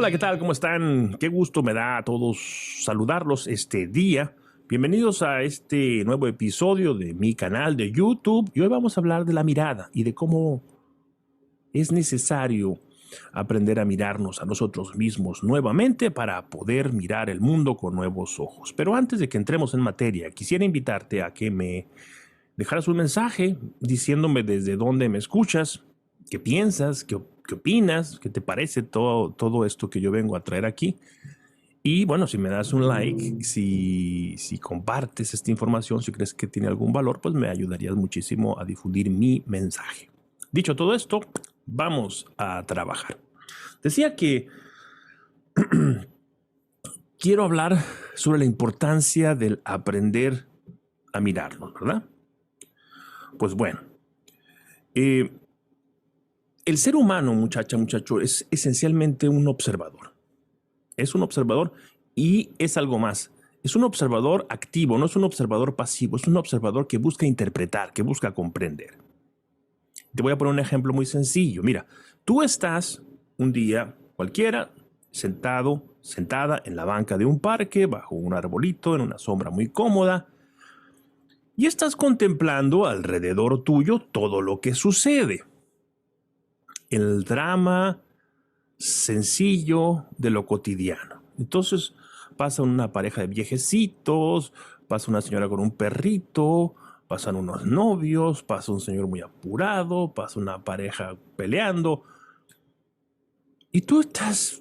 Hola, ¿qué tal? ¿Cómo están? Qué gusto me da a todos saludarlos este día. Bienvenidos a este nuevo episodio de mi canal de YouTube. Y hoy vamos a hablar de la mirada y de cómo es necesario aprender a mirarnos a nosotros mismos nuevamente para poder mirar el mundo con nuevos ojos. Pero antes de que entremos en materia, quisiera invitarte a que me dejaras un mensaje diciéndome desde dónde me escuchas, qué piensas, qué opinas, qué te parece todo esto que yo vengo a traer aquí. Y bueno, si me das un like, si compartes esta información, si crees que tiene algún valor, pues me ayudarías muchísimo a difundir mi mensaje. Dicho todo esto, vamos a trabajar. Decía que quiero hablar sobre la importancia del aprender a mirarnos, ¿verdad? Pues bueno, el ser humano, muchacho, es esencialmente un observador. Es un observador y es algo más. Es un observador activo, no es un observador pasivo, es un observador que busca interpretar, que busca comprender. Te voy a poner un ejemplo muy sencillo. Mira, tú estás un día cualquiera sentada en la banca de un parque, bajo un arbolito, en una sombra muy cómoda, y estás contemplando alrededor tuyo todo lo que sucede. El drama sencillo de lo cotidiano. Entonces pasa una pareja de viejecitos, pasa una señora con un perrito, pasan unos novios, pasa un señor muy apurado, pasa una pareja peleando. Y tú estás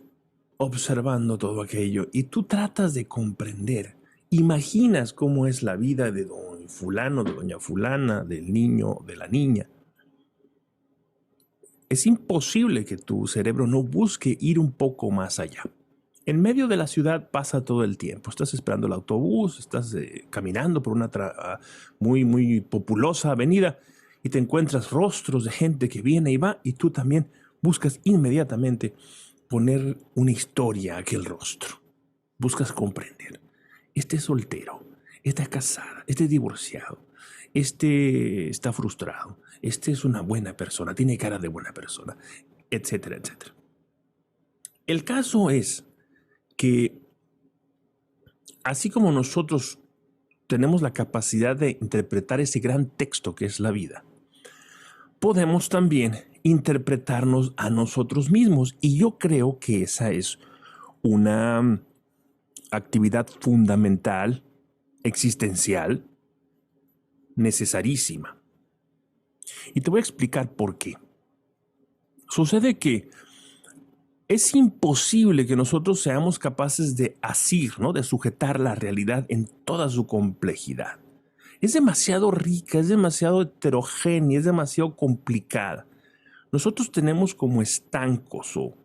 observando todo aquello y tú tratas de comprender. Imaginas cómo es la vida de don fulano, de doña fulana, del niño, de la niña. Es imposible que tu cerebro no busque ir un poco más allá. En medio de la ciudad pasa todo el tiempo. Estás esperando el autobús, estás caminando por una muy populosa avenida y te encuentras rostros de gente que viene y va y tú también buscas inmediatamente poner una historia a aquel rostro. Buscas comprender. Este es soltero, esta es casada, este es divorciado, este está frustrado, este es una buena persona, tiene cara de buena persona, etcétera, etcétera. El caso es que así como nosotros tenemos la capacidad de interpretar ese gran texto que es la vida, podemos también interpretarnos a nosotros mismos. Y yo creo que esa es una actividad fundamental, existencial, necesarísima. Y te voy a explicar por qué. Sucede que es imposible que nosotros seamos capaces de asir, ¿no? De sujetar la realidad en toda su complejidad. Es demasiado rica, es demasiado heterogénea, es demasiado complicada. Nosotros tenemos como estancos o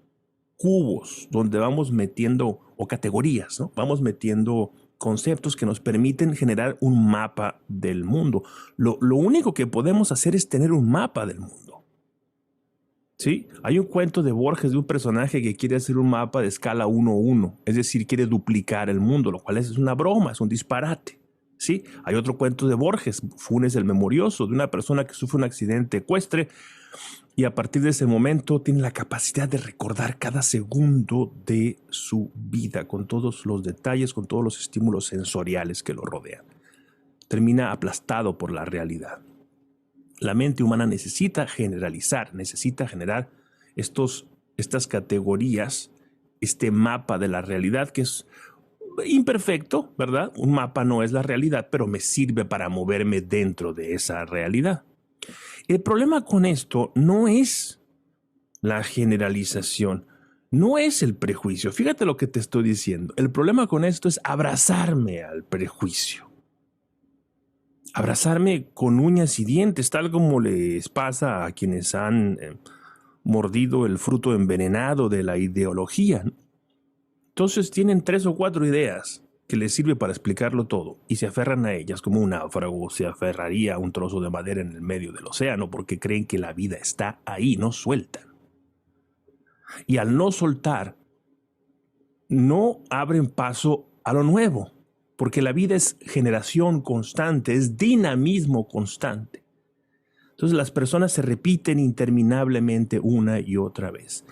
cubos donde vamos metiendo, o categorías, ¿no? Vamos metiendo conceptos que nos permiten generar un mapa del mundo. Lo único que podemos hacer es tener un mapa del mundo. ¿Sí? Hay un cuento de Borges de un personaje que quiere hacer un mapa de escala 1:1, es decir, quiere duplicar el mundo, lo cual es una broma, es un disparate. ¿Sí? Hay otro cuento de Borges, Funes el Memorioso, de una persona que sufre un accidente ecuestre y a partir de ese momento tiene la capacidad de recordar cada segundo de su vida, con todos los detalles, con todos los estímulos sensoriales que lo rodean. Termina aplastado por la realidad. La mente humana necesita generalizar, necesita generar estas categorías, este mapa de la realidad que es imperfecto, ¿verdad? Un mapa no es la realidad, pero me sirve para moverme dentro de esa realidad. El problema con esto no es la generalización, no es el prejuicio. Fíjate lo que te estoy diciendo. El problema con esto es abrazarme al prejuicio. Abrazarme con uñas y dientes, tal como les pasa a quienes han mordido el fruto envenenado de la ideología. Entonces tienen 3 o 4 ideas que les sirve para explicarlo todo y se aferran a ellas como un náufrago se aferraría a un trozo de madera en el medio del océano porque creen que la vida está ahí, no sueltan. Y al no soltar, no abren paso a lo nuevo, porque la vida es generación constante, es dinamismo constante. Entonces las personas se repiten interminablemente una y otra vez.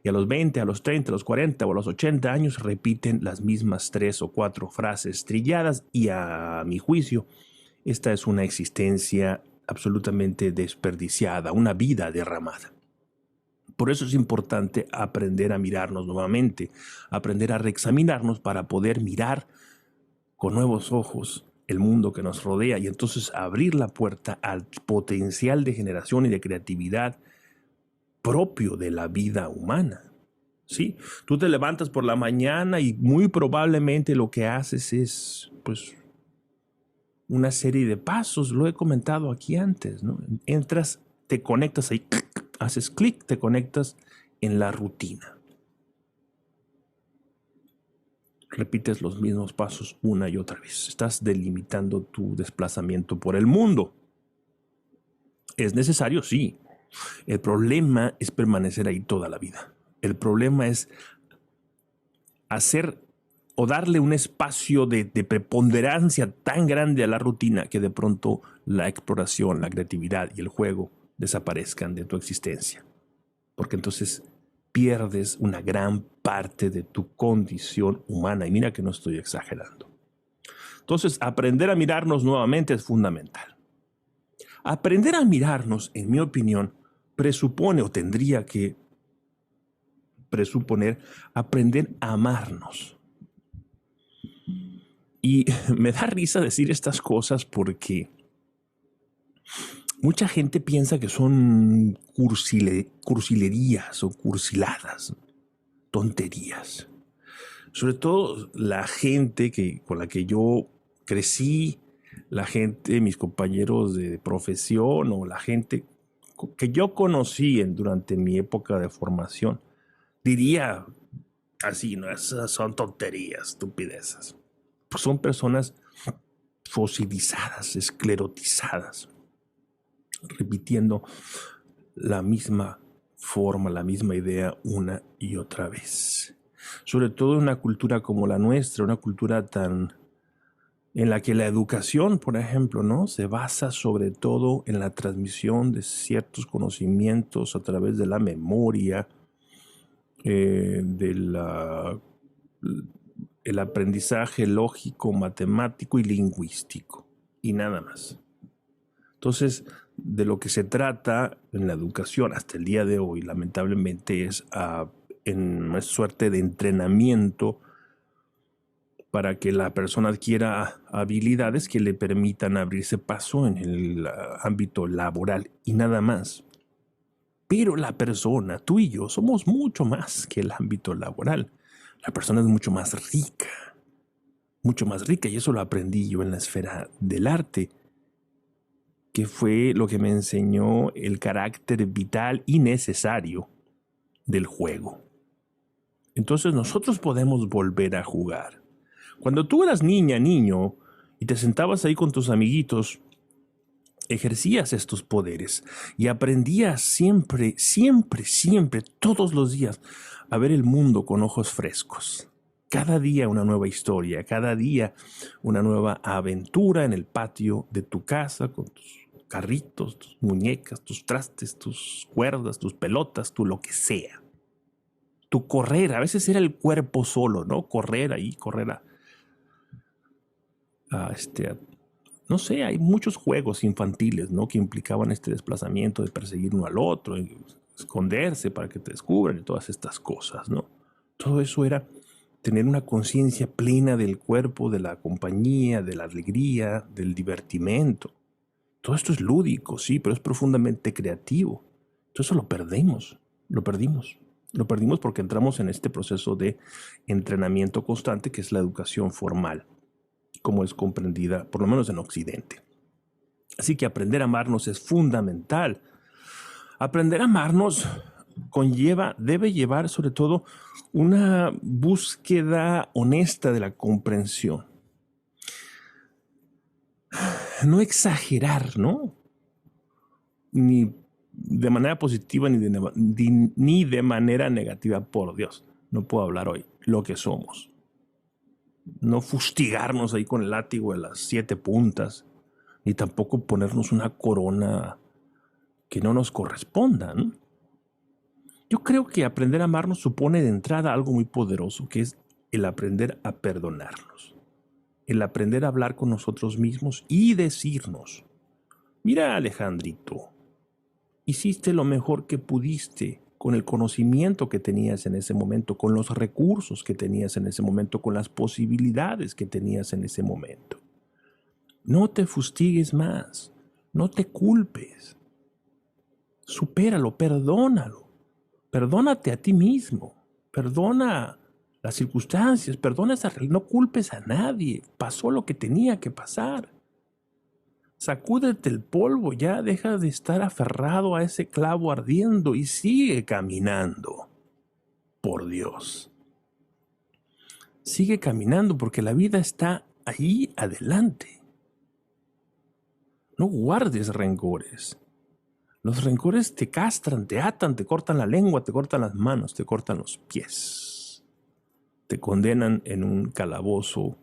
y a los 20, a los 30, a los 40 o a los 80 años repiten las mismas 3 o 4 frases trilladas y a mi juicio, esta es una existencia absolutamente desperdiciada, una vida derramada. Por eso es importante aprender a mirarnos nuevamente, aprender a reexaminarnos para poder mirar con nuevos ojos el mundo que nos rodea y entonces abrir la puerta al potencial de generación y de creatividad propio de la vida humana. ¿Sí? Tú te levantas por la mañana y muy probablemente lo que haces es, pues, una serie de pasos. Lo he comentado aquí antes, ¿no? Entras, te conectas ahí, haces clic, te conectas en la rutina. Repites los mismos pasos una y otra vez. Estás delimitando tu desplazamiento por el mundo. ¿Es necesario? Sí. El problema es permanecer ahí toda la vida. El problema es hacer o darle un espacio de preponderancia tan grande a la rutina que de pronto la exploración, la creatividad y el juego desaparezcan de tu existencia. Porque entonces pierdes una gran parte de tu condición humana. Y mira que no estoy exagerando. Entonces, aprender a mirarnos nuevamente es fundamental. Aprender a mirarnos, en mi opinión, presupone o tendría que presuponer aprender a amarnos. Y me da risa decir estas cosas porque mucha gente piensa que son cursilerías o cursiladas, tonterías. Sobre todo la gente con la que yo crecí, la gente, mis compañeros de profesión o la gente que yo conocí durante mi época de formación, diría así, ¿no? Esas son tonterías, estupideces. Pues son personas fosilizadas, esclerotizadas, repitiendo la misma forma, la misma idea una y otra vez. Sobre todo en una cultura como la nuestra, una cultura en la que la educación, por ejemplo, ¿no? Se basa sobre todo en la transmisión de ciertos conocimientos a través de la memoria, el aprendizaje lógico, matemático y lingüístico, y nada más. Entonces, de lo que se trata en la educación hasta el día de hoy, lamentablemente, es en una suerte de entrenamiento para que la persona adquiera habilidades que le permitan abrirse paso en el ámbito laboral y nada más. Pero la persona, tú y yo, somos mucho más que el ámbito laboral. La persona es mucho más rica, y eso lo aprendí yo en la esfera del arte, que fue lo que me enseñó el carácter vital y necesario del juego. Entonces nosotros podemos volver a jugar. Cuando tú eras niña, niño, y te sentabas ahí con tus amiguitos, ejercías estos poderes y aprendías siempre, todos los días, a ver el mundo con ojos frescos. Cada día una nueva historia, cada día una nueva aventura en el patio de tu casa con tus carritos, tus muñecas, tus trastes, tus cuerdas, tus pelotas, lo que sea. Tu correr, a veces era el cuerpo solo, ¿no? Correr ahí, correr no sé, hay muchos juegos infantiles, ¿no? Que implicaban este desplazamiento de perseguir uno al otro, esconderse para que te descubran y todas estas cosas, ¿no? Todo eso era tener una conciencia plena del cuerpo, de la compañía, de la alegría, del divertimento. Todo esto es lúdico, sí, pero es profundamente creativo. Todo eso lo perdimos. Lo perdimos porque entramos en este proceso de entrenamiento constante que es la educación formal, como es comprendida, por lo menos en Occidente. Así que aprender a amarnos es fundamental. Aprender a amarnos debe llevar sobre todo una búsqueda honesta de la comprensión. No exagerar, ¿no? Ni de manera positiva ni de manera negativa, por Dios. No puedo hablar hoy lo que somos. No fustigarnos ahí con el látigo de las 7 puntas, ni tampoco ponernos una corona que no nos corresponda, ¿no? Yo creo que aprender a amarnos supone de entrada algo muy poderoso, que es el aprender a perdonarnos, el aprender a hablar con nosotros mismos y decirnos, mira Alejandrito, hiciste lo mejor que pudiste con el conocimiento que tenías en ese momento, con los recursos que tenías en ese momento, con las posibilidades que tenías en ese momento. No te fustigues más, no te culpes, supéralo, perdónalo, perdónate a ti mismo, perdona las circunstancias, perdona esa realidad, no culpes a nadie, pasó lo que tenía que pasar. Sacúdete el polvo, ya deja de estar aferrado a ese clavo ardiendo y sigue caminando. Por Dios. Sigue caminando porque la vida está ahí adelante. No guardes rencores. Los rencores te castran, te atan, te cortan la lengua, te cortan las manos, te cortan los pies. Te condenan en un calabozo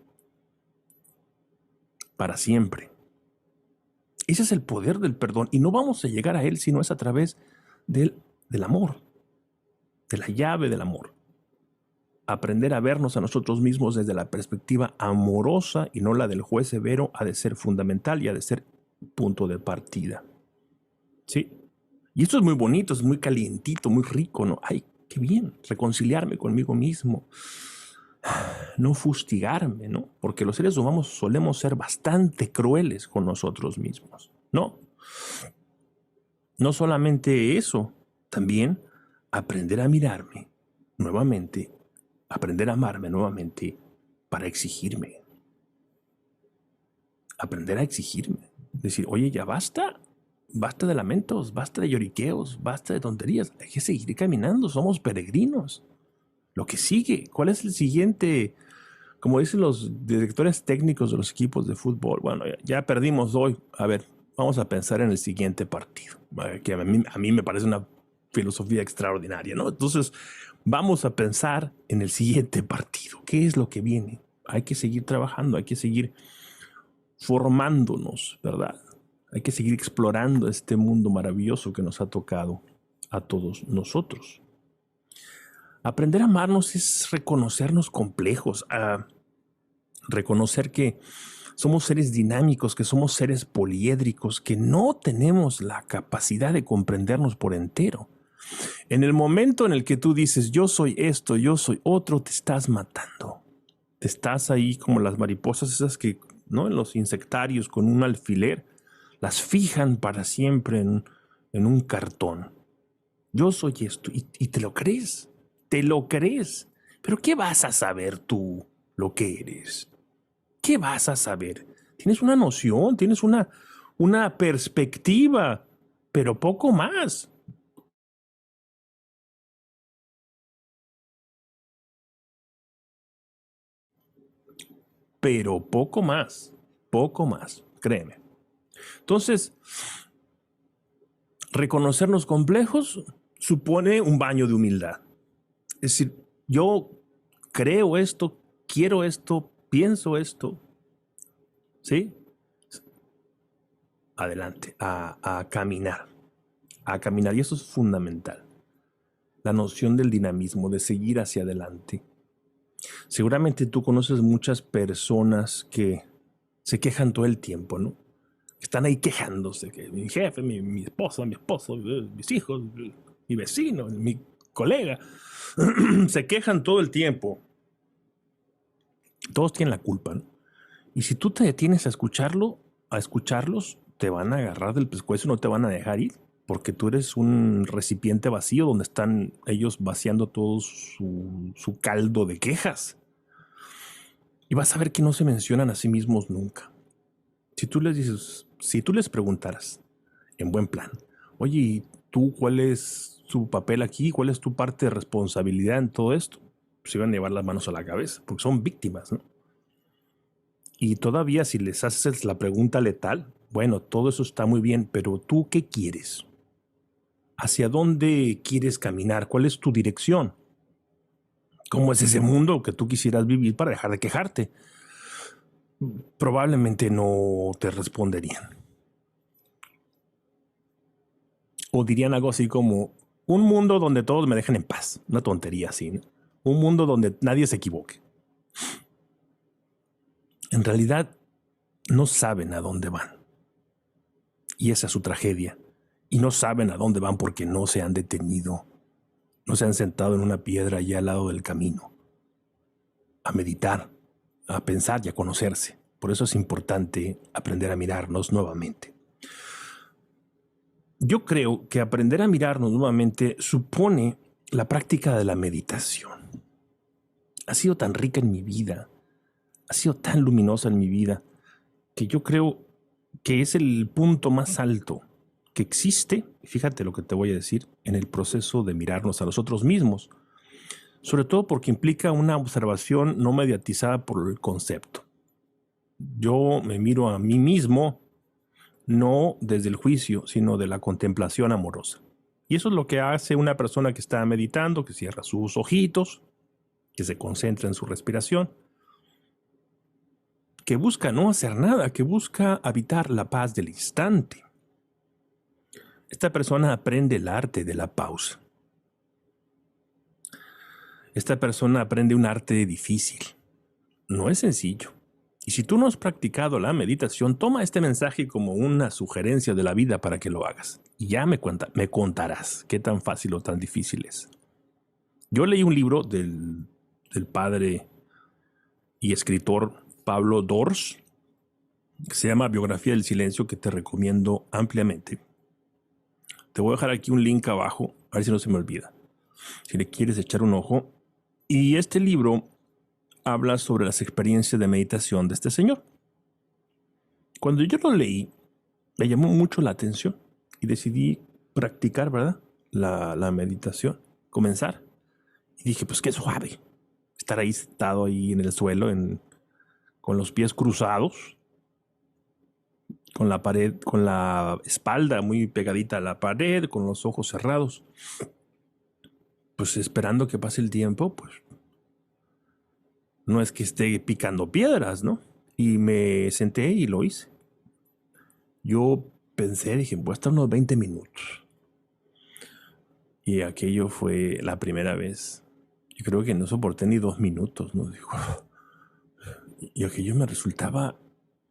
para siempre. Ese es el poder del perdón y no vamos a llegar a él si no es a través del amor, de la llave del amor. Aprender a vernos a nosotros mismos desde la perspectiva amorosa y no la del juez severo ha de ser fundamental y ha de ser punto de partida. ¿Sí? Y esto es muy bonito, es muy calientito, muy rico, ¿no? Ay, qué bien, reconciliarme conmigo mismo, no fustigarme, ¿no? Porque los seres humanos solemos ser bastante crueles con nosotros mismos, ¿no? No solamente eso, también aprender a mirarme nuevamente, aprender a amarme nuevamente para exigirme. Aprender a exigirme. Decir, oye, ya basta. Basta de lamentos, basta de lloriqueos, basta de tonterías. Hay que seguir caminando, somos peregrinos. Lo que sigue, ¿cuál es el siguiente? Como dicen los directores técnicos de los equipos de fútbol, bueno, ya perdimos hoy. A ver, vamos a pensar en el siguiente partido, que a mí me parece una filosofía extraordinaria, ¿no? Entonces, vamos a pensar en el siguiente partido. ¿Qué es lo que viene? Hay que seguir trabajando, hay que seguir formándonos, ¿verdad? Hay que seguir explorando este mundo maravilloso que nos ha tocado a todos nosotros. Aprender a amarnos es reconocernos complejos, a reconocer que somos seres dinámicos, que somos seres poliédricos, que no tenemos la capacidad de comprendernos por entero. En el momento en el que tú dices, yo soy esto, yo soy otro, te estás matando. Te estás ahí como las mariposas esas que, ¿no? En los insectarios con un alfiler, las fijan para siempre en un cartón. Yo soy esto y te lo crees, te lo crees. Pero ¿qué vas a saber tú lo que eres? ¿Qué vas a saber? Tienes una noción, tienes una perspectiva, pero poco más. Pero poco más, créeme. Entonces, reconocernos complejos supone un baño de humildad. Es decir, yo creo esto, quiero esto, pienso esto, ¿sí? Adelante, a caminar, a caminar. Y eso es fundamental. La noción del dinamismo, de seguir hacia adelante. Seguramente tú conoces muchas personas que se quejan todo el tiempo, ¿no? Están ahí quejándose, que mi jefe, mi esposo, mis hijos, mi vecino, mi colega, se quejan todo el tiempo. Todos tienen la culpa, ¿no? Y si tú te detienes a escucharlos, te van a agarrar del pescuezo y no te van a dejar ir, porque tú eres un recipiente vacío donde están ellos vaciando todo su caldo de quejas. Y vas a ver que no se mencionan a sí mismos nunca. Si tú les dices, si tú les preguntaras, en buen plan, oye, ¿y tú cuál es tu papel aquí? ¿Cuál es tu parte de responsabilidad en todo esto? Pues iban a llevar las manos a la cabeza, porque son víctimas, ¿no? Y todavía si les haces la pregunta letal, bueno, todo eso está muy bien, pero ¿tú qué quieres? ¿Hacia dónde quieres caminar? ¿Cuál es tu dirección? ¿Cómo es ese mundo que tú quisieras vivir para dejar de quejarte? Probablemente no te responderían. O dirían algo así como, Un mundo donde todos me dejen en paz. Una tontería así, ¿no? Un mundo donde nadie se equivoque. En realidad, no saben a dónde van. Y esa es su tragedia. Y no saben a dónde van porque no se han detenido. No se han sentado en una piedra allá al lado del camino. A meditar, a pensar y a conocerse. Por eso es importante aprender a mirarnos nuevamente. Yo creo que aprender a mirarnos nuevamente supone la práctica de la meditación. Ha sido tan rica en mi vida, ha sido tan luminosa en mi vida, que yo creo que es el punto más alto que existe, fíjate lo que te voy a decir, en el proceso de mirarnos a nosotros mismos, sobre todo porque implica una observación no mediatizada por el concepto. Yo me miro a mí mismo no desde el juicio, sino de la contemplación amorosa. Y eso es lo que hace una persona que está meditando, que cierra sus ojitos, que se concentra en su respiración, que busca no hacer nada, que busca habitar la paz del instante. Esta persona aprende el arte de la pausa. Esta persona aprende un arte difícil. No es sencillo. Y si tú no has practicado la meditación, toma este mensaje como una sugerencia de la vida para que lo hagas. Y ya me contarás qué tan fácil o tan difícil es. Yo leí un libro del padre y escritor Pablo Dors, que se llama Biografía del Silencio, que te recomiendo ampliamente. Te voy a dejar aquí un link abajo, a ver si no se me olvida, si le quieres echar un ojo. Y este libro habla sobre las experiencias de meditación de este señor. Cuando yo lo leí, me llamó mucho la atención y decidí practicar, ¿verdad? La meditación, comenzar. Y dije, pues qué suave, estar ahí sentado ahí en el suelo, con los pies cruzados, con la pared, con la espalda muy pegadita a la pared, con los ojos cerrados. Pues esperando que pase el tiempo, pues no es que esté picando piedras, ¿no? Y me senté y lo hice. Yo pensé, dije, voy a estar unos 20 minutos. Y aquello fue la primera vez. Yo creo que no soporté ni 2 minutos, ¿no? Digo, y aquello me resultaba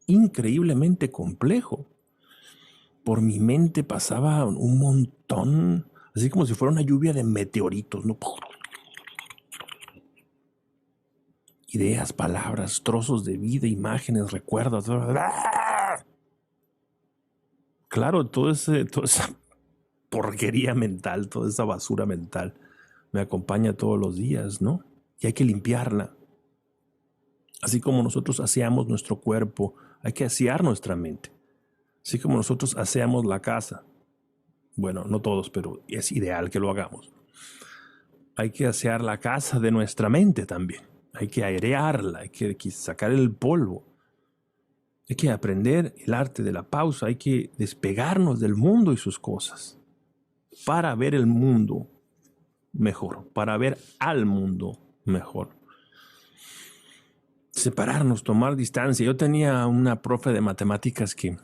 increíblemente complejo. Por mi mente pasaba un montón, así como si fuera una lluvia de meteoritos, ¿no? Ideas, palabras, trozos de vida, imágenes, recuerdos. Claro, toda esa porquería mental, toda esa basura mental me acompaña todos los días, ¿no? Y hay que limpiarla. Así como nosotros aseamos nuestro cuerpo, hay que asear nuestra mente. Así como nosotros aseamos la casa. Bueno, no todos, pero es ideal que lo hagamos. Hay que asear la casa de nuestra mente también. Hay que airearla, hay que sacar el polvo. Hay que aprender el arte de la pausa, hay que despegarnos del mundo y sus cosas para ver el mundo mejor, para ver al mundo mejor. Separarnos, tomar distancia. Yo tenía una profe de matemáticas que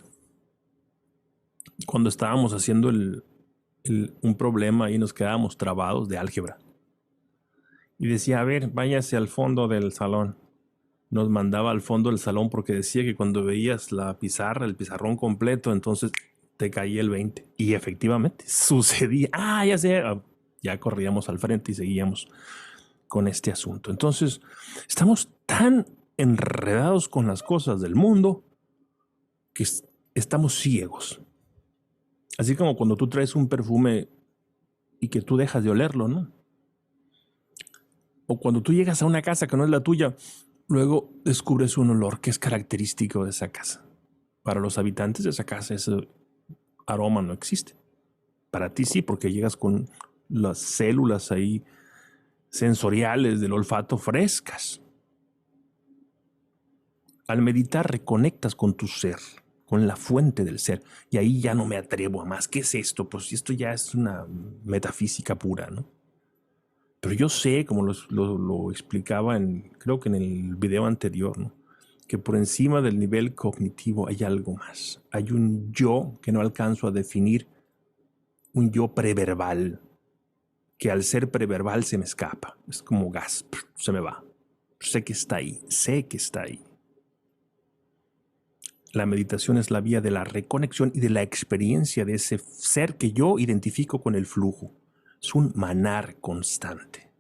cuando estábamos haciendo un problema y nos quedábamos trabados de álgebra, y decía, a ver, váyase al fondo del salón. Nos mandaba al fondo del salón porque decía que cuando veías la pizarra, el pizarrón completo, entonces te caía el 20. Y efectivamente sucedía. Ya sé. Ya corríamos al frente y seguíamos con este asunto. Entonces, estamos tan enredados con las cosas del mundo que estamos ciegos. Así como cuando tú traes un perfume y que tú dejas de olerlo, ¿no? O cuando tú llegas a una casa que no es la tuya, luego descubres un olor que es característico de esa casa. Para los habitantes de esa casa ese aroma no existe. Para ti sí, porque llegas con las células ahí sensoriales del olfato frescas. Al meditar reconectas con tu ser, con la fuente del ser. Y ahí ya no me atrevo a más. ¿Qué es esto? Pues esto ya es una metafísica pura, ¿no? Pero yo sé, como lo explicaba creo que en el video anterior, ¿no? Que por encima del nivel cognitivo hay algo más. Hay un yo que no alcanzo a definir, un yo preverbal, que al ser preverbal se me escapa. Es como gas, se me va. Sé que está ahí, sé que está ahí. La meditación es la vía de la reconexión y de la experiencia de ese ser que yo identifico con el flujo. Es un manar constante.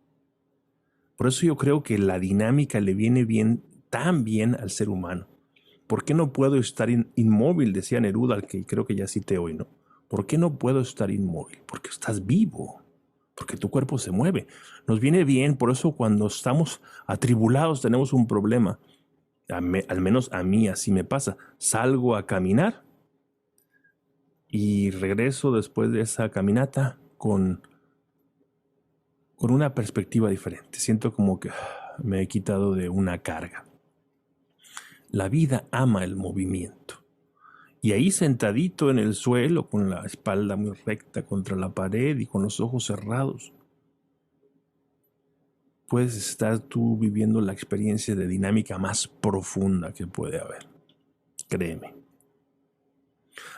Por eso yo creo que la dinámica le viene bien, tan bien al ser humano. ¿Por qué no puedo estar inmóvil? Decía Neruda, al que creo que ya cité hoy, ¿no? ¿Por qué no puedo estar inmóvil? Porque estás vivo, porque tu cuerpo se mueve. Nos viene bien, por eso cuando estamos atribulados tenemos un problema. Al menos a mí así me pasa. Salgo a caminar y regreso después de esa caminata con una perspectiva diferente. Siento como que me he quitado de una carga. La vida ama el movimiento. Y ahí sentadito en el suelo, con la espalda muy recta contra la pared y con los ojos cerrados, puedes estar tú viviendo la experiencia de dinámica más profunda que puede haber. Créeme.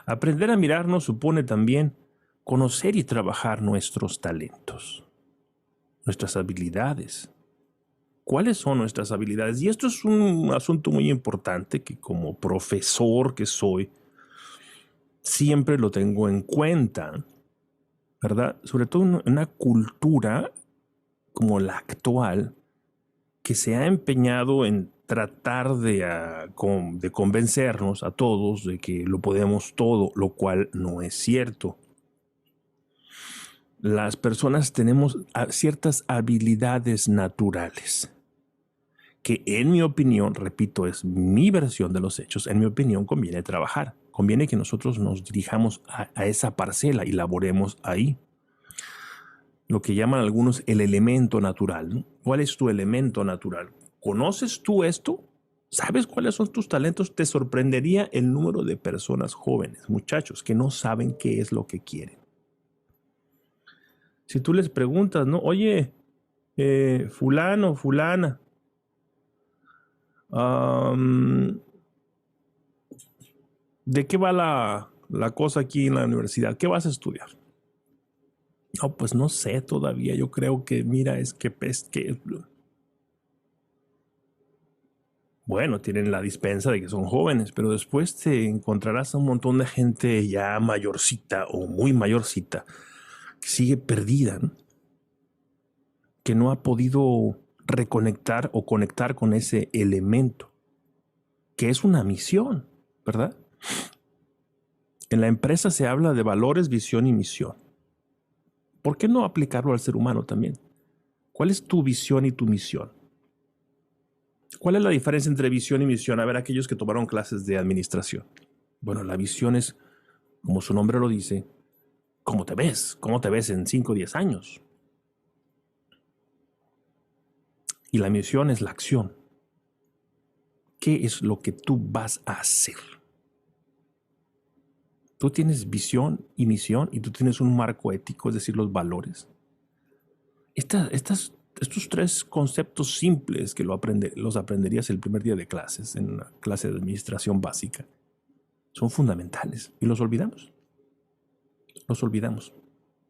Aprender a mirarnos supone también conocer y trabajar nuestros talentos, nuestras habilidades. ¿Cuáles son nuestras habilidades? Y esto es un asunto muy importante que como profesor que soy, siempre lo tengo en cuenta, ¿verdad? Sobre todo en una cultura como la actual, que se ha empeñado en tratar de convencernos a todos de que lo podemos todo, lo cual no es cierto. Las personas tenemos ciertas habilidades naturales que, en mi opinión, repito, es mi versión de los hechos, en mi opinión conviene trabajar. Conviene que nosotros nos dirijamos a esa parcela y laboremos ahí. Lo que llaman algunos el elemento natural, ¿no? ¿Cuál es tu elemento natural? ¿Conoces tú esto? ¿Sabes cuáles son tus talentos? Te sorprendería el número de personas jóvenes, muchachos, que no saben qué es lo que quieren. Si tú les preguntas, ¿no? Oye, fulano, fulana, ¿de qué va la cosa aquí en la universidad? ¿Qué vas a estudiar? No, pues no sé todavía. Yo creo que, mira, es que bueno, tienen la dispensa de que son jóvenes, pero después te encontrarás a un montón de gente ya mayorcita o muy mayorcita que sigue perdida, ¿no? Que no ha podido reconectar o conectar con ese elemento, que es una misión, ¿verdad? En la empresa se habla de valores, visión y misión. ¿Por qué no aplicarlo al ser humano también? ¿Cuál es tu visión y tu misión? ¿Cuál es la diferencia entre visión y misión? A ver, aquellos que tomaron clases de administración. Bueno, la visión es, como su nombre lo dice, ¿cómo te ves? ¿Cómo te ves en 5 o 10 años? Y la misión es la acción. ¿Qué es lo que tú vas a hacer? Tú tienes visión y misión y tú tienes un marco ético, es decir, los valores. Estos 3 conceptos simples que los aprenderías el primer día de clases, en una clase de administración básica, son fundamentales y los olvidamos. Los olvidamos.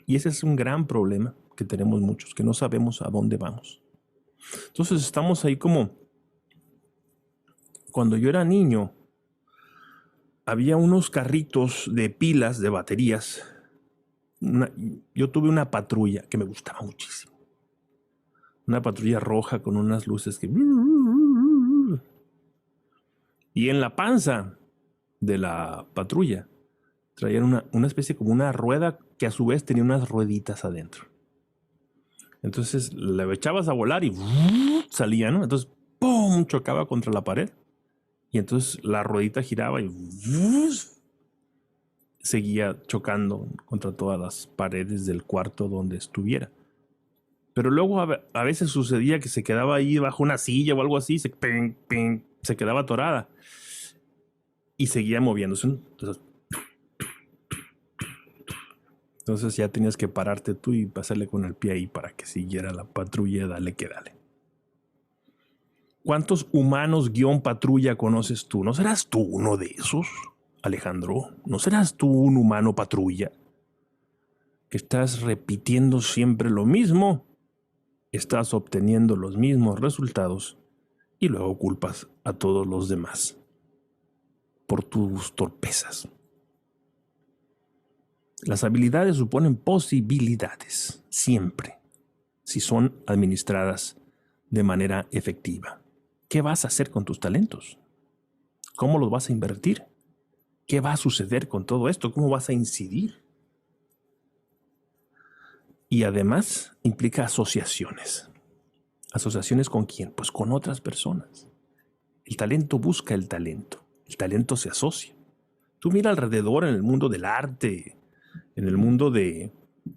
Y ese es un gran problema que tenemos muchos, que no sabemos a dónde vamos. Entonces estamos ahí como cuando yo era niño, había unos carritos de pilas, de baterías. Yo tuve una patrulla que me gustaba muchísimo. Una patrulla roja con unas luces que... Y en la panza de la patrulla traían una especie como una rueda que a su vez tenía unas rueditas adentro. Entonces le echabas a volar y salía, ¿no? Entonces, ¡pum!, chocaba contra la pared. Y entonces la ruedita giraba y seguía chocando contra todas las paredes del cuarto donde estuviera. Pero luego a veces sucedía que se quedaba ahí bajo una silla o algo así, se quedaba atorada y seguía moviéndose. Entonces ya tenías que pararte tú y pasarle con el pie ahí para que siguiera la patrulla, dale que dale. ¿Cuántos humanos _patrulla conoces tú? ¿No serás tú uno de esos, Alejandro? ¿No serás tú un humano patrulla? que estás repitiendo siempre lo mismo, estás obteniendo los mismos resultados y luego culpas a todos los demás por tus torpezas. Las habilidades suponen posibilidades, siempre, si son administradas de manera efectiva. ¿Qué vas a hacer con tus talentos? ¿Cómo los vas a invertir? ¿Qué va a suceder con todo esto? ¿Cómo vas a incidir? Y además implica asociaciones. ¿Asociaciones con quién? Pues con otras personas. El talento busca el talento. El talento se asocia. Tú mira alrededor en el mundo del arte, en el mundo de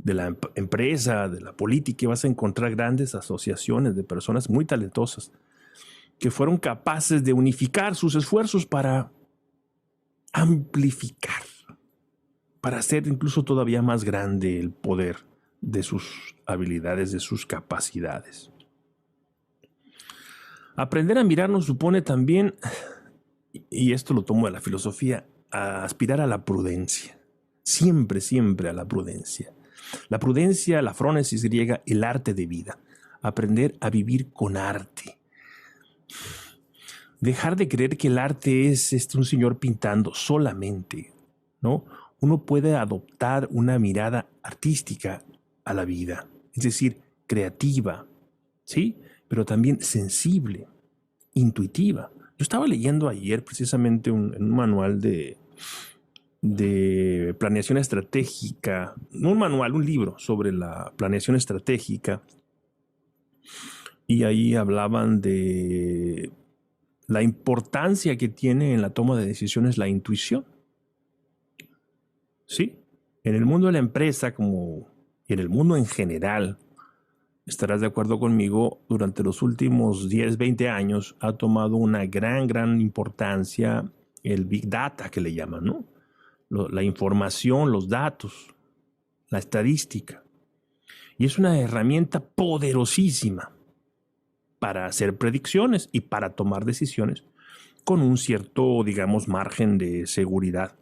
la empresa, de la política, y vas a encontrar grandes asociaciones de personas muy talentosas que fueron capaces de unificar sus esfuerzos para amplificar, para hacer incluso todavía más grande el poder de sus habilidades, de sus capacidades. Aprender a mirar nos supone también, y esto lo tomo de la filosofía, a aspirar a la prudencia. Siempre, siempre a la prudencia. La prudencia, la frónesis griega, el arte de vida. Aprender a vivir con arte. Dejar de creer que el arte es un señor pintando solamente, ¿no? Uno puede adoptar una mirada artística a la vida, es decir, creativa, ¿sí? Pero también sensible, intuitiva. Yo estaba leyendo ayer precisamente un manual de planeación estratégica, no un manual, un libro sobre la planeación estratégica, y ahí hablaban de la importancia que tiene en la toma de decisiones la intuición. Sí, en el mundo de la empresa como en el mundo en general, estarás de acuerdo conmigo, durante los últimos 10, 20 años ha tomado una gran importancia el Big Data que le llaman, ¿no? La información, los datos, la estadística. Y es una herramienta poderosísima para hacer predicciones y para tomar decisiones con un cierto, digamos, margen de seguridad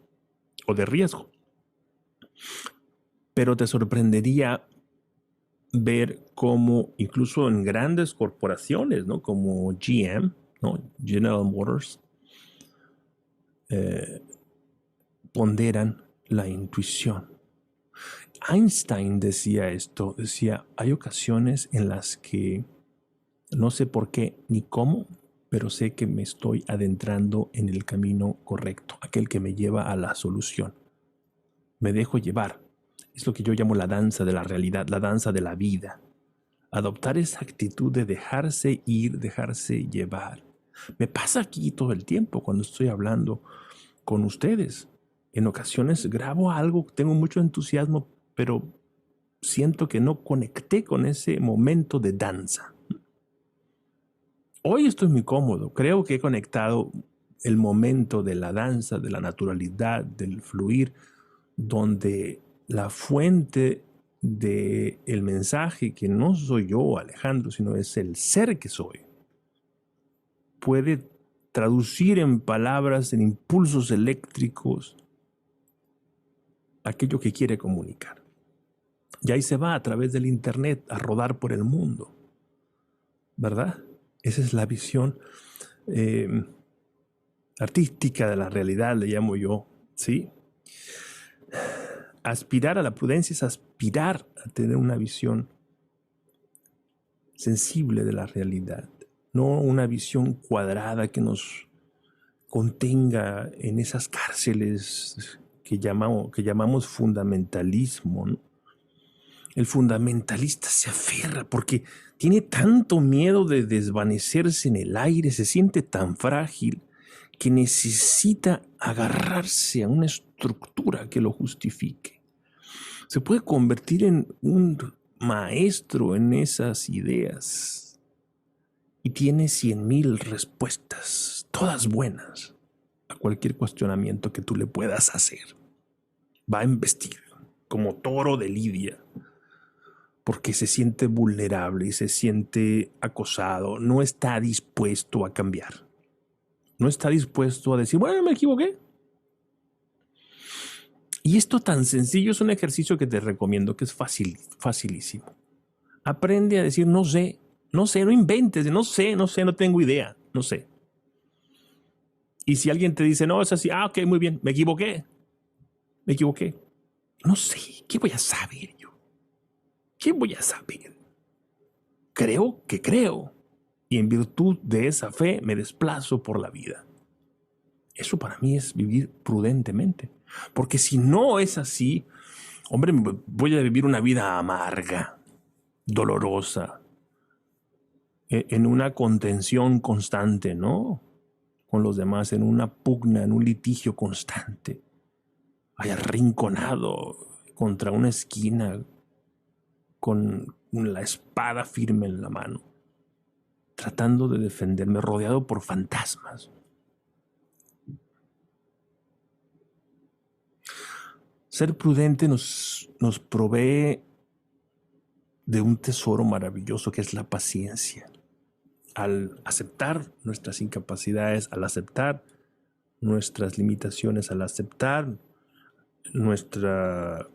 o de riesgo. Pero te sorprendería ver cómo incluso en grandes corporaciones, ¿no? Como GM, ¿no? General Motors, ponderan la intuición. Einstein decía esto, decía, hay ocasiones en las que no sé por qué ni cómo, pero sé que me estoy adentrando en el camino correcto, aquel que me lleva a la solución. Me dejo llevar. Es lo que yo llamo la danza de la realidad, la danza de la vida. Adoptar esa actitud de dejarse ir, dejarse llevar. Me pasa aquí todo el tiempo cuando estoy hablando con ustedes. En ocasiones grabo algo, tengo mucho entusiasmo, pero siento que no conecté con ese momento de danza. Hoy estoy muy cómodo, creo que he conectado el momento de la danza, de la naturalidad, del fluir, donde la fuente del mensaje, que no soy yo, Alejandro, sino es el ser que soy, puede traducir en palabras, en impulsos eléctricos, aquello que quiere comunicar. Y ahí se va a través del internet a rodar por el mundo, ¿verdad? Esa es la visión artística de la realidad, le llamo yo, ¿sí? Aspirar a la prudencia es aspirar a tener una visión sensible de la realidad, no una visión cuadrada que nos contenga en esas cárceles que llamamos fundamentalismo, ¿no? El fundamentalista se aferra porque tiene tanto miedo de desvanecerse en el aire, se siente tan frágil que necesita agarrarse a una estructura que lo justifique. Se puede convertir en un maestro en esas ideas y tiene 100,000 respuestas, todas buenas, a cualquier cuestionamiento que tú le puedas hacer. Va a embestir como toro de lidia porque se siente vulnerable y se siente acosado, no está dispuesto a cambiar. No está dispuesto a decir, bueno, me equivoqué. Y esto tan sencillo es un ejercicio que te recomiendo, que es facilísimo. Aprende a decir no sé, no inventes, no sé, no tengo idea, no sé. Y si alguien te dice, no, es así, ok, muy bien, me equivoqué. No sé, ¿qué voy a saber yo? ¿Qué voy a saber? Creo que creo. Y en virtud de esa fe me desplazo por la vida. Eso para mí es vivir prudentemente. Porque si no es así, hombre, voy a vivir una vida amarga, dolorosa, en una contención constante, ¿no? Con los demás, en una pugna, en un litigio constante, hay arrinconado contra una esquina con la espada firme en la mano, tratando de defenderme, rodeado por fantasmas. Ser prudente nos provee de un tesoro maravilloso que es la paciencia. Al aceptar nuestras incapacidades, al aceptar nuestras limitaciones, al aceptar nuestra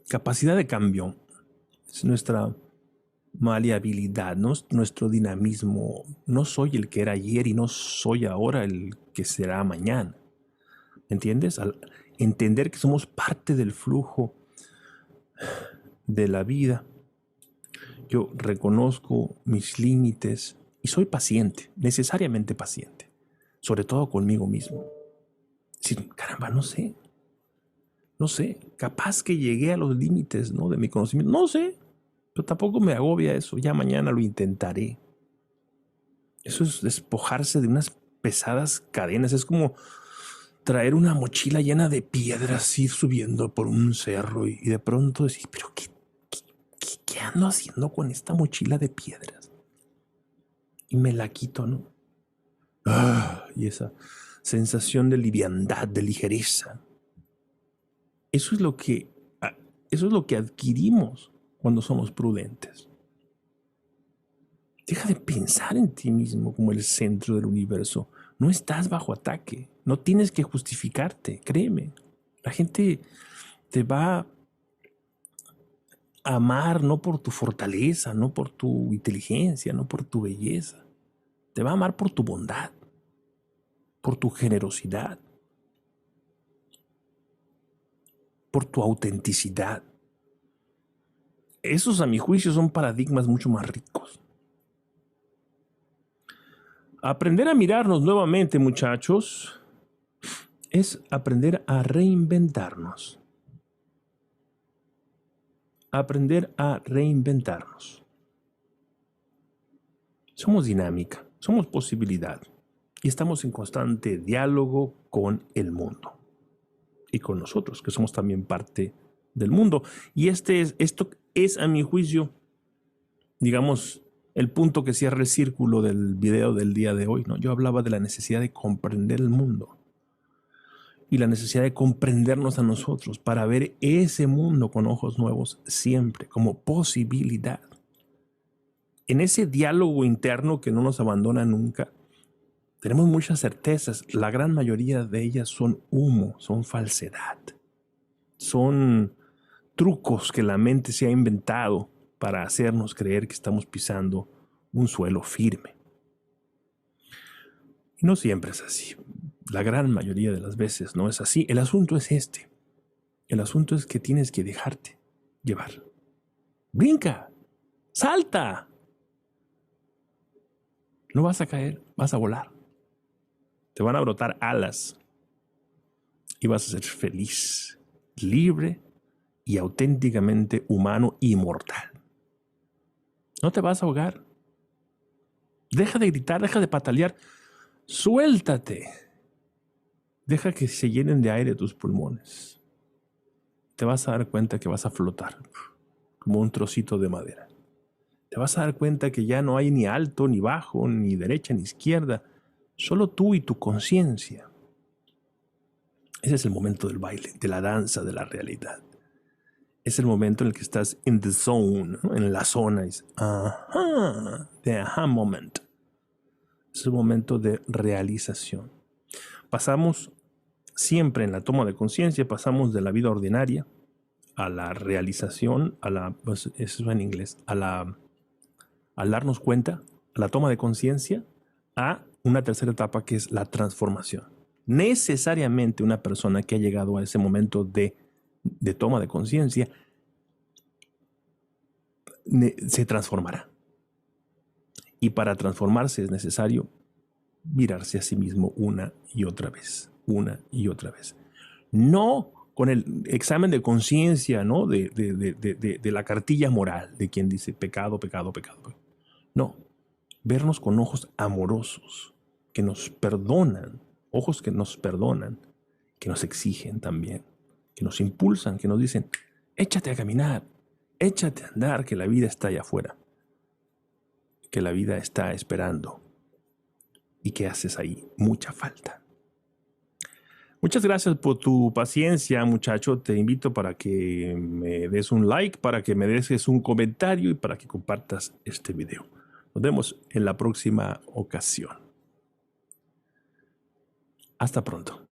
capacidad de cambio, es nuestra maleabilidad, ¿no? Nuestro dinamismo. No soy el que era ayer y no soy ahora el que será mañana. ¿Entiendes? Al entender que somos parte del flujo de la vida, yo reconozco mis límites y soy paciente, necesariamente paciente, sobre todo conmigo mismo. Decir, caramba, no sé, capaz que llegué a los límites, ¿no?, de mi conocimiento, no sé, pero tampoco me agobia eso, ya mañana lo intentaré. Eso es despojarse de unas pesadas cadenas, es como traer una mochila llena de piedras, ir subiendo por un cerro y de pronto decir, pero ¿qué ando haciendo con esta mochila de piedras? Y me la quito, ¿no? Y esa sensación de liviandad, de ligereza. Eso es lo que adquirimos cuando somos prudentes. Deja de pensar en ti mismo como el centro del universo. No estás bajo ataque. No tienes que justificarte, créeme. La gente te va a amar no por tu fortaleza, no por tu inteligencia, no por tu belleza. Te va a amar por tu bondad, por tu generosidad, por tu autenticidad. Esos, a mi juicio, son paradigmas mucho más ricos. Aprender a mirarnos nuevamente, muchachos, es aprender a reinventarnos. Aprender a reinventarnos. Somos dinámica, somos posibilidad y estamos en constante diálogo con el mundo y con nosotros, que somos también parte del mundo. Y esto es, a mi juicio, digamos, el punto que cierra el círculo del video del día de hoy, ¿no? Yo hablaba de la necesidad de comprender el mundo y la necesidad de comprendernos a nosotros para ver ese mundo con ojos nuevos siempre, como posibilidad. En ese diálogo interno que no nos abandona nunca, tenemos muchas certezas. La gran mayoría de ellas son humo, son falsedad. Son trucos que la mente se ha inventado para hacernos creer que estamos pisando un suelo firme. Y no siempre es así. La gran mayoría de las veces no es así. El asunto es este. El asunto es que tienes que dejarte llevar. Brinca, salta. No vas a caer, vas a volar. Te van a brotar alas y vas a ser feliz, libre y auténticamente humano y mortal. No te vas a ahogar. Deja de gritar, deja de patalear. Suéltate. Deja que se llenen de aire tus pulmones. Te vas a dar cuenta que vas a flotar como un trocito de madera. Te vas a dar cuenta que ya no hay ni alto, ni bajo, ni derecha, ni izquierda. Solo tú y tu conciencia. Ese es el momento del baile, de la danza, de la realidad. Es el momento en el que estás in the zone, ¿no? En la zona. Es the aha moment. Es un momento de realización. Pasamos siempre en la toma de conciencia, pasamos de la vida ordinaria a la realización, pues eso en inglés, al darnos cuenta, a la toma de conciencia, a una tercera etapa que es la transformación. Necesariamente una persona que ha llegado a ese momento de toma de conciencia se transformará. Y para transformarse es necesario mirarse a sí mismo una y otra vez. No con el examen de conciencia, ¿no? de la cartilla moral de quien dice pecado, pecado, pecado. No, vernos con ojos amorosos, que nos perdonan, ojos que nos perdonan, que nos exigen también, que nos impulsan, que nos dicen, échate a caminar, échate a andar, que la vida está allá afuera, que la vida está esperando y que haces ahí mucha falta. Muchas gracias por tu paciencia, muchacho. Te invito para que me des un like, para que me dejes un comentario y para que compartas este video. Nos vemos en la próxima ocasión. Hasta pronto.